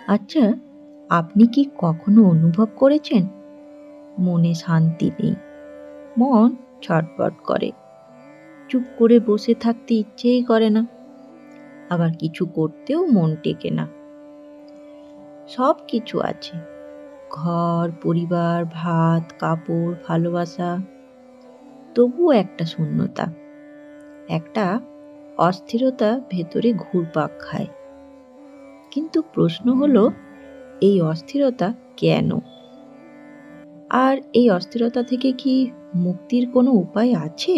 আচ্ছা, আপনি কি কখনো অনুভব করেছেন মনে শান্তি নেই, মন ছটফট করে, চুপ করে বসে থাকতে ইচ্ছেই করে না, আবার কিছু করতেও মন টেকে না। সব কিছু আছে, ঘর, পরিবার, ভাত, কাপড়, ভালোবাসা, তবুও একটা শূন্যতা, একটা অস্থিরতা ভেতরে ঘুরপাক খায়। কিন্তু প্রশ্ন হলো, এই অস্থিরতা কেন? আর এই অস্থিরতা থেকে কি মুক্তির কোনো উপায় আছে?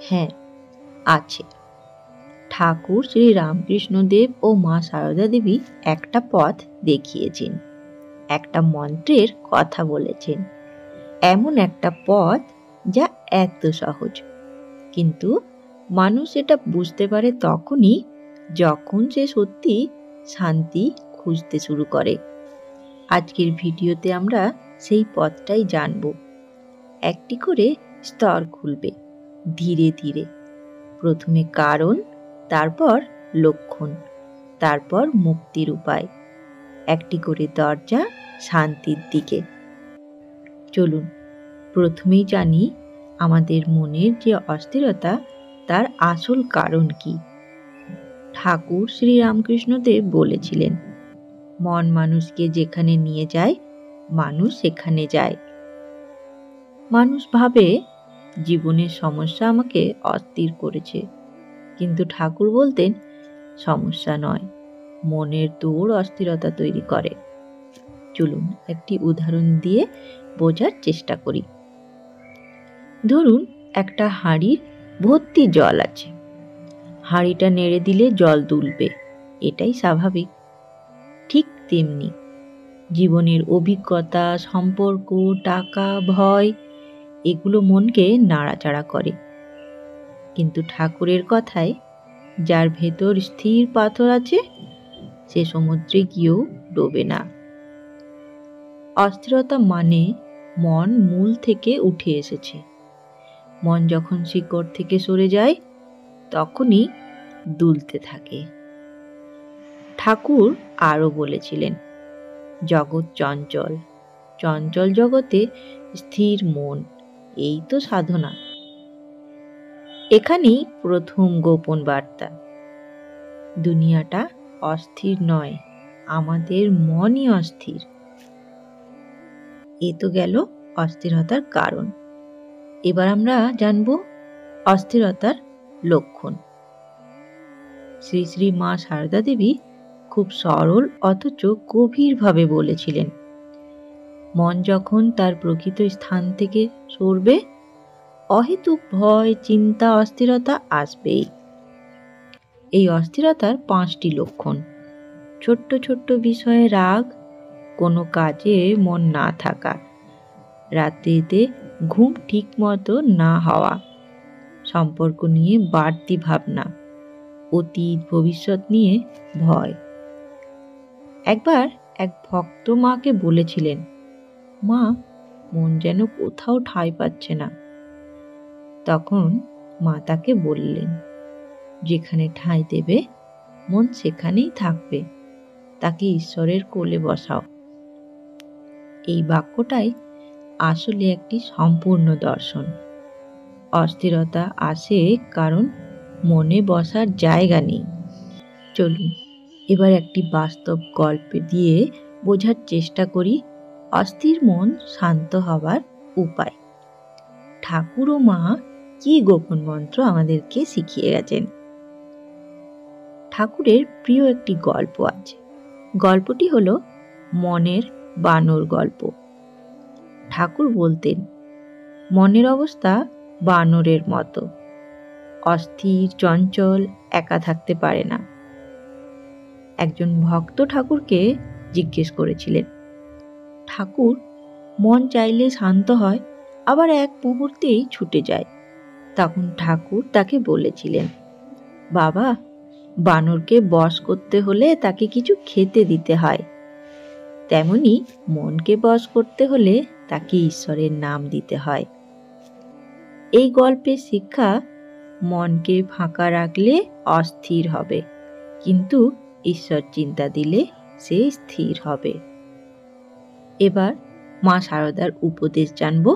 হ্যাঁ, আছে। ঠাকুর শ্রী রামকৃষ্ণদেব ও মা সারদা দেবী একটা পথ দেখিয়েছেন, একটা মন্ত্রের কথা বলেছেন, এমন একটা পথ যা এত সহজ, কিন্তু মানুষ এটা বুঝতে পারে তখনই যখন সে সত্যি শান্তি খুঁজতে শুরু করে। আজকের ভিডিওতে আমরা সেই পথটাই জানব। একটি করে স্তর খুলবে ধীরে ধীরে। প্রথমে কারণ, তারপর লক্ষণ, তারপর মুক্তির উপায়। একটি করে দরজা শান্তির দিকে। চলুন প্রথমেই জানি আমাদের মনের যে অস্থিরতা, তার আসল কারণ কি। ঠাকুর শ্রী রামকৃষ্ণদেব বলেছিলেন, মন মানুষকে যেখানে নিয়ে যায়, মানুষ সেখানে যায়। মানুষ ভাবে জীবনের সমস্যা আমাকে অস্থির করেছে, কিন্তু ঠাকুর বলতেন সমস্যা নয়, মনের দৌড় অস্থিরতা তৈরি করে। চলুন একটি উদাহরণ দিয়ে বোঝার চেষ্টা করি। ধরুন একটা হাঁড়ির ভর্তি জল আছে, হাঁড়িটা নেড়ে দিলে জল দুলবে, এটাই স্বাভাবিক। ঠিক তেমনি জীবনের অভিজ্ঞতা, সম্পর্ক, টাকা, ভয়, এগুলো মনকে নাড়াচাড়া করে। কিন্তু ঠাকুরের কথায়, যার ভেতর স্থির পাথর আছে, সে সমুদ্রে গিয়েও ডোবে না। অস্থিরতা মানে মন মূল থেকে উঠে এসেছে। মন যখন শিকড় থেকে সরে যায়, তখনই দুলতে থাকে। ঠাকুর আরো বলেছিলেন, জগৎ চঞ্চল, চঞ্চল জগতে স্থির মন, এই তো সাধনা। এখানেই প্রথম গোপন বার্তা। দুনিয়াটা অস্থির নয়, আমাদের মনই অস্থির। এ তো গেল অস্থিরতার কারণ। এবার আমরা জানব অস্থিরতার লক্ষণ। শ্রী শ্রী মা সারদা দেবী খুব সরল অথচ গভীরভাবে বলেছিলেন, মন যখন তার প্রকৃত স্থান থেকে সরবে, অহেতুক ভয়, চিন্তা, অস্থিরতা আসবেই। এই অস্থিরতার 5টি লক্ষণ। ছোট্ট ছোট্ট বিষয়ে রাগ, কোনো কাজে মন না থাকা, রাত্রিতে ঘুম ঠিক মতো না হওয়া, সম্পর্ক নিয়ে বাড়তি ভাবনা, অতীত ভবিষ্যৎ নিয়ে ভয়। একবার এক ভক্ত মাকে বলেছিলেন, মা, মন যেন কোথাও ঠাঁই পাচ্ছে না। তখন মা তাকে বললেন, যেখানে ঠাঁই দেবে মন সেখানেই থাকবে, তাকে ঈশ্বরের কোলে বসাও। এই বাক্যটাই আসলে একটি সম্পূর্ণ দর্শন। অস্থিরতা আসে কারণ মনে বসার জায়গা নেই। চলুন এবার একটি বাস্তব গল্প দিয়ে বোঝার চেষ্টা করি অস্থির মন শান্ত হবার উপায়। ঠাকুর ও মা কি গোপন মন্ত্র আমাদেরকে শিখিয়ে গেছেন। ঠাকুরের প্রিয় একটি গল্প আছে। গল্পটি হলো মনের বানর গল্প। ঠাকুর বলতেন, মনের অবস্থা বানরের মতো, অস্থির, চঞ্চল, একা থাকতে পারে না। একজন ভক্ত ঠাকুরকে জিজ্ঞেস করেছিলেন, ঠাকুর, মন চাইলে শান্ত হয়, আবার এক মুহূর্তেই ছুটে যায়। তখন ঠাকুর তাকে বলেছিলেন, বাবা, বানরকে বশ করতে হলে তাকে কিছু খেতে দিতে হয়, তেমনি মনকে বশ করতে হলে তাকে ঈশ্বরের নাম দিতে হয়। এই গল্পের শিক্ষা, মনকে ফাঁকা রাখলে অস্থির হবে, কিন্তু ঈশ্বর চিন্তা দিলে সে স্থির হবে। এবার মা শারদার উপদেশ জানব।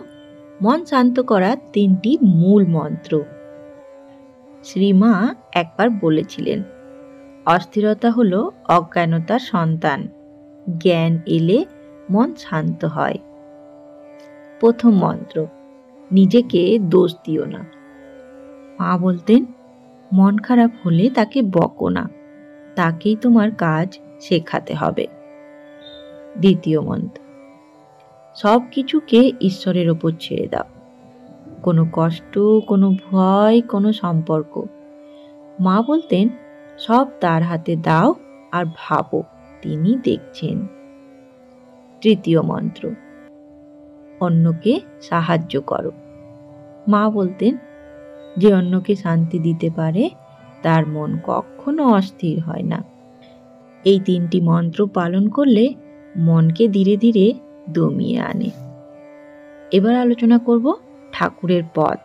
মন শান্ত করার 3টি মূল মন্ত্র। শ্রীমা একবার বলেছিলেন, অস্থিরতা হলো অজ্ঞানতার সন্তান, জ্ঞান এলে মন শান্ত হয়। প্রথম মন্ত্র, নিজেকে দোষ দিও না। মা বলতেন, মন খারাপ হলে তাকে বকো না, তাকেই তোমার কাজ শেখাতে হবে। দ্বিতীয় মন্ত্র, সব কিছুকে ঈশ্বরের ওপর ছেড়ে দাও। কোনো কষ্ট, কোনো ভয়, কোনো সম্পর্ক, মা বলতেন, সব তার হাতে দাও আর ভাবো তিনি দেখছেন। তৃতীয় মন্ত্র, অন্যকে সাহায্য করো। মা বলতেন, যে অন্যকে শান্তি দিতে পারে তার মন কখনো অস্থির হয় না। এই 3টি মন্ত্র পালন করলে মনকে ধীরে ধীরে দমিয়ে আনে। এবার আলোচনা করব ঠাকুরের পথ,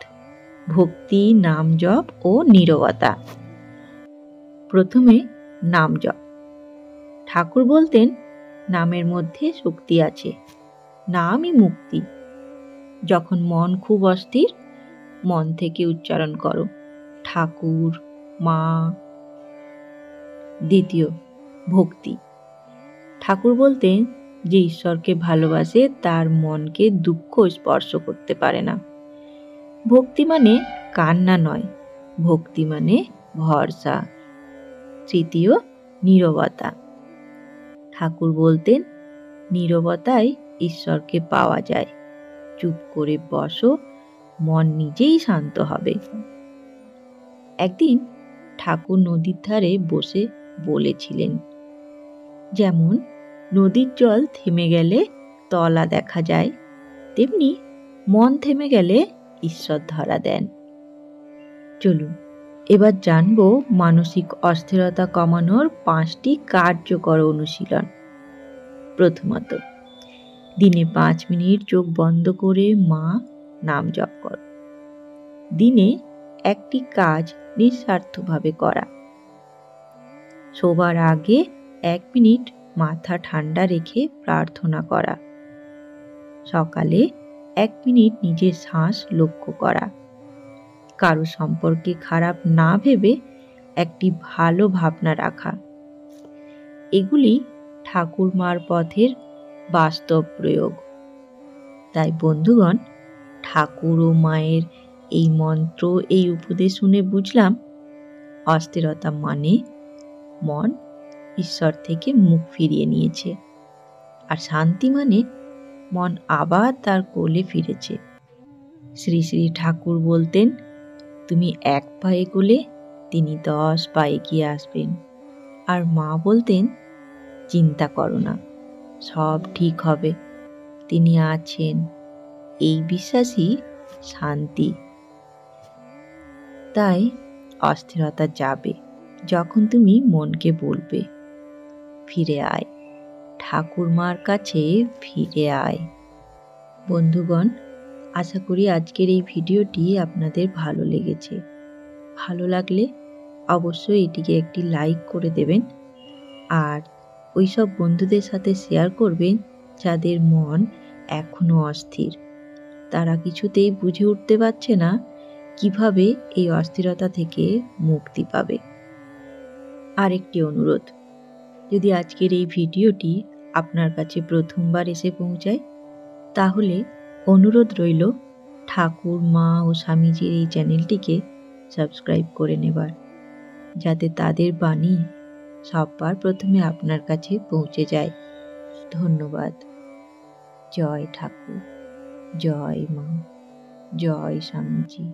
ভক্তি, নাম জপ ও নীরবতা। প্রথমে নাম জপ। ঠাকুর বলতেন, নামের মধ্যে শক্তি আছে, নামই মুক্তি। যখন মন খুব অস্থির, মন থেকে উচ্চারণ করো, ঠাকুর, মা। দ্বিতীয়, ভক্তি। ঠাকুর বলতেন, যে ঈশ্বরকে ভালোবাসে তার মনকে দুঃখ স্পর্শ করতে পারে না। ভক্তি মানে কান্না নয়, ভক্তি মানে ভরসা। তৃতীয়, নীরবতা। ঠাকুর বলতেন, নীরবতায় ঈশ্বরকে পাওয়া যায়। চুপ করে বসো, মন নিজেই শান্ত হবে। একদিন ঠাকুর নদীর ধারে বসে বলেছিলেন, যেমন নদীর জল থেমে গেলে তলা দেখা যায়, তেমনি মন থেমে গেলে ঈশ্বর ধরা দেন। চলুন এবার জানব মানসিক অস্থিরতা কমানোর 5টি কার্যকর অনুশীলন। প্রথমত, দিনে 5 মিনিট চোখ বন্ধ করে মা নাম জপ করো। দিনে একটি কাজ নিঃস্বার্থভাবে করা। শোবার আগে 1 মিনিট মাথা ঠান্ডা রেখে প্রার্থনা করা। সকালে 1 মিনিট নিজের শ্বাস লক্ষ্য করা। কারো সম্পর্কে খারাপ না ভেবে একটি ভালো ভাবনা রাখা। এগুলি ঠাকুরমার পথের বাস্তব প্রয়োগ। তাই বন্ধুগণ, ঠাকুর ও মায়ের এই মন্ত্র, এই উপদেশ শুনে বুঝলাম, অস্থিরতা মানে মন ঈশ্বর থেকে মুখ ফিরিয়ে নিয়েছে, আর শান্তি মানে মন আবার তার কোলে ফিরেছে। শ্রী শ্রী ঠাকুর বলতেন, তুমি 1 পা এগোলে তিনি 10 পা এগিয়ে আসবেন। আর মা বলতেন, চিন্তা করো না, সব ঠিক হবে, তিনি আছেন। এই বিশ্বাসই শান্তি। তাই অস্থিরতা যাবে যখন তুমি মনকে বলবে, ফিরে আয়, ঠাকুরমার কাছে ফিরে আয়। বন্ধুগণ, আশা করি আজকের এই ভিডিওটি আপনাদের ভালো লেগেছে। ভালো লাগলে অবশ্যই এটিকে একটি লাইক করে দেবেন, আর ওই সব বন্ধুদের সাথে শেয়ার করবেন যাদের মন এখনো অস্থির। তারা কিছুতেই বুঝে উঠতে পারছে না কিভাবে এই অস্থিরতা থেকে মুক্তি পাবে। আরেকটি অনুরোধ, যদি আজকের এই ভিডিওটি আপনার কাছে প্রথমবার এসে পৌঁছায়, তাহলে অনুরোধ রইল ঠাকুর, মা ও স্বামীজির এই চ্যানেলটিকে সাবস্ক্রাইব করে নেবার, যাতে তাদের বাণী সবার প্রথমে আপনার কাছে পৌঁছে যায়। ধন্যবাদ। জয় ঠাকুর, জয় মা, জয় স্বামীজি।